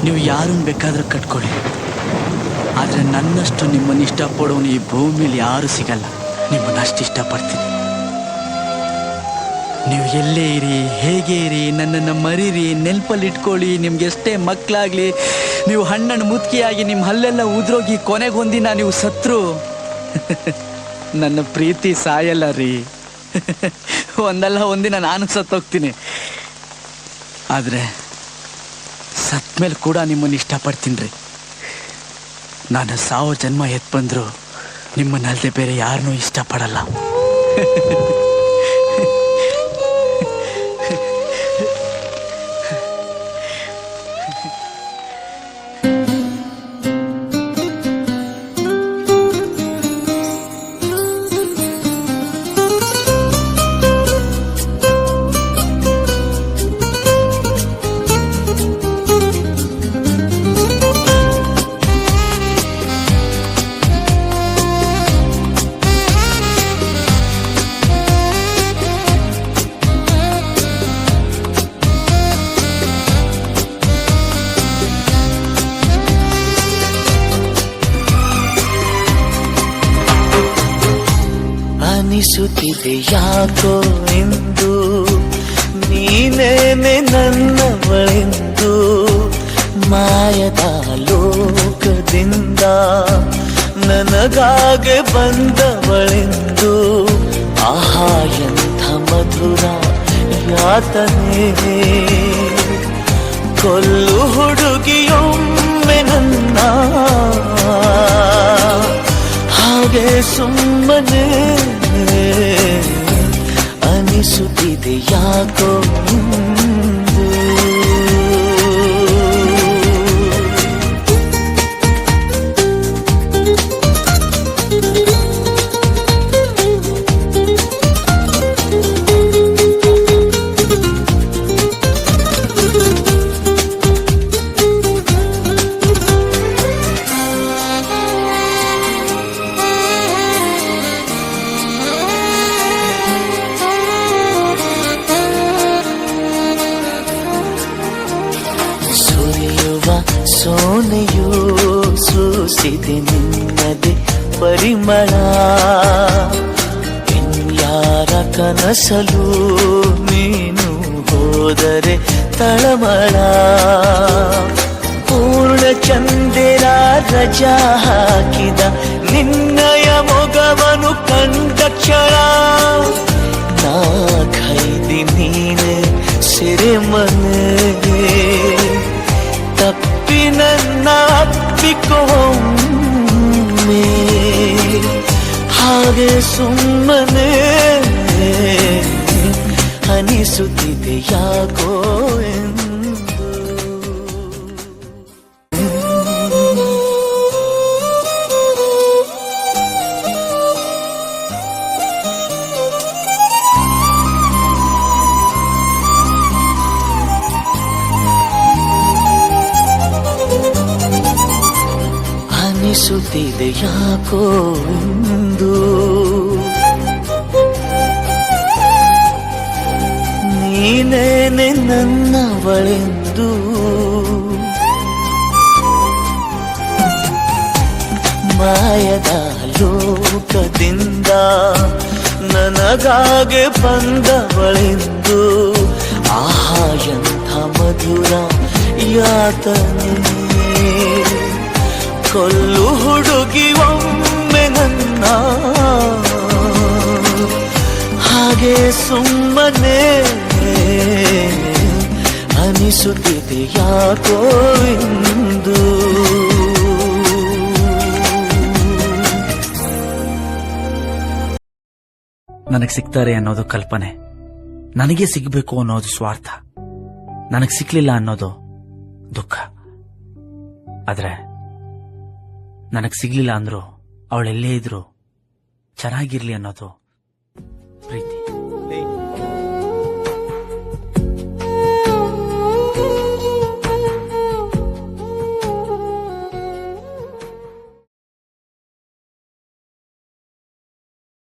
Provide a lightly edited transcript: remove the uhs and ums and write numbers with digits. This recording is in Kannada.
ನೀವು ಯಾರನ್ನು ಬೇಕಾದ್ರೂ ಕಟ್ಕೊಳ್ಳಿ, ಆದರೆ ನನ್ನಷ್ಟು ನಿಮ್ಮನ್ನು ಇಷ್ಟಪಡೋನು ಈ ಭೂಮಿಲಿ ಯಾರೂ ಸಿಗಲ್ಲ. ನಿಮ್ಮನ್ನಷ್ಟು ಇಷ್ಟಪಡ್ತೀನಿ. ನೀವು ಎಲ್ಲೇ ಇರಿ, ಹೇಗೆ ಇರಿ, ನನ್ನನ್ನು ಮರೀರಿ, ನೆನಪಲ್ಲಿ ಇಟ್ಕೊಳ್ಳಿ. ನಿಮ್ಗೆ ಎಷ್ಟೇ ಮಕ್ಕಳಾಗಲಿ, ನೀವು ಹಣ್ಣನ್ನು ಮುದುಕಿಯಾಗಿ ನಿಮ್ಮ ಹಲ್ಲೆಲ್ಲ ಉದ್ರೋಗಿ ಕೊನೆಗೊಂದಿನ ನೀವು ಸತ್ರು ನನ್ನ ಪ್ರೀತಿ ಸಾಯಲ್ಲ ರೀ. ಒಂದಲ್ಲ ಒಂದಿನ ನಾನು ಸತ್ತೋಗ್ತೀನಿ. ಆದರೆ ಸತ್ಮೇಲೆ ಕೂಡ ನಿಮ್ಮನ್ನು ಇಷ್ಟಪಡ್ತೀನಿ ರೀ. ನಾನು ಸಾವೋ ಜನ್ಮ ಎತ್ತು ಬಂದರೂ ನಿಮ್ಮನ್ನಲ್ಲದೆ ಬೇರೆ ಯಾರನ್ನೂ ಇಷ್ಟಪಡಲ್ಲ. ಅನಿಸುತ್ತಿದೆ ಯಾಕೋ ಎಂದು ನೀನೇನೆ ನನ್ನವಳೆಂದು, ಮಾಯದ ಲೋಕದಿಂದ ನನಗಾಗೆ ಬಂದವಳೆಂದು. ಆಹಾ ಎಂಥ ಮಧುರ ಯಾತನೆ, ಕೊಲ್ಲು ಹುಡುಗಿಯೊಮ್ಮೆ ನನ್ನ ಹಾಗೆ ಸುಮ್ಮನೆ. ಅನಿಸುತ್ತಿದೆ ಯಾಕೋ ಸೋನೆಯೂ ಸೂಸಿದೆ ನಿನ್ನದೆ ಪರಿಮಳ. ಇನ್ಯಾರ ಕನಸಲು ನೀನು ಹೋದರೆ ತಳಮಳ. ಪೂರ್ಣ ಚಂದಿರ ರಜಾ ಹಾಕಿದ ನಿನ್ನಯ ಮೊಗವನು ಕಂಡ ಕ್ಷಣ, ನಾ ಖೈದಿ ನೀನೆ ಸೆರೆಮನೆ. ತಪ್ಪಿ ನನ್ನ ಅಪ್ಪಿಕೊಮ್ಮೆ ಹಾಗೆ ಸುಮ್ಮನೆ. ಅನಿಸುತ್ತಿದೆ ಯಾಕೋ ಎಂದು. ಅನಿಸುತ್ತಿದೆ ಯಾಕೋ ಎಂದು ನೀನೇನೆ ನನ್ನವಳೆಂದು. ಮಾಯದ ಲೋಕದಿಂದ ನನಗಾಗೆ ಬಂದವಳೆಂದು. ಆಹಾ ಎಂಥ ಮಧುರ ಯಾತನೆ, ಕೊಲ್ಲು ಹುಡುಗಿ ಒಮ್ಮೆ ನನ್ನ ಹಾಗೆ ಸುಮ್ಮನೆ. ಅನಿಸುತ್ತಿದೆ ಯಾಕೋ ಎಂದು. ನನಗೆ ಸಿಗ್ತಾರೆ ಅನ್ನೋದು ಕಲ್ಪನೆ, ನನಗೆ ಸಿಗಬೇಕು ಅನ್ನೋದು ಸ್ವಾರ್ಥ, ನನಗೆ ಸಿಕ್ಲಿಲ್ಲ ಅನ್ನೋದು ದುಃಖ. ಆದ್ರೆ ನನಗೆ ಸಿಗ್ಲಿಲ್ಲ ಅಂದ್ರು ಅವಳೆಲ್ಲೇ ಇದ್ರು ಚೆನ್ನಾಗಿರ್ಲಿ ಅನ್ನೋದು ಪ್ರೀತಿ.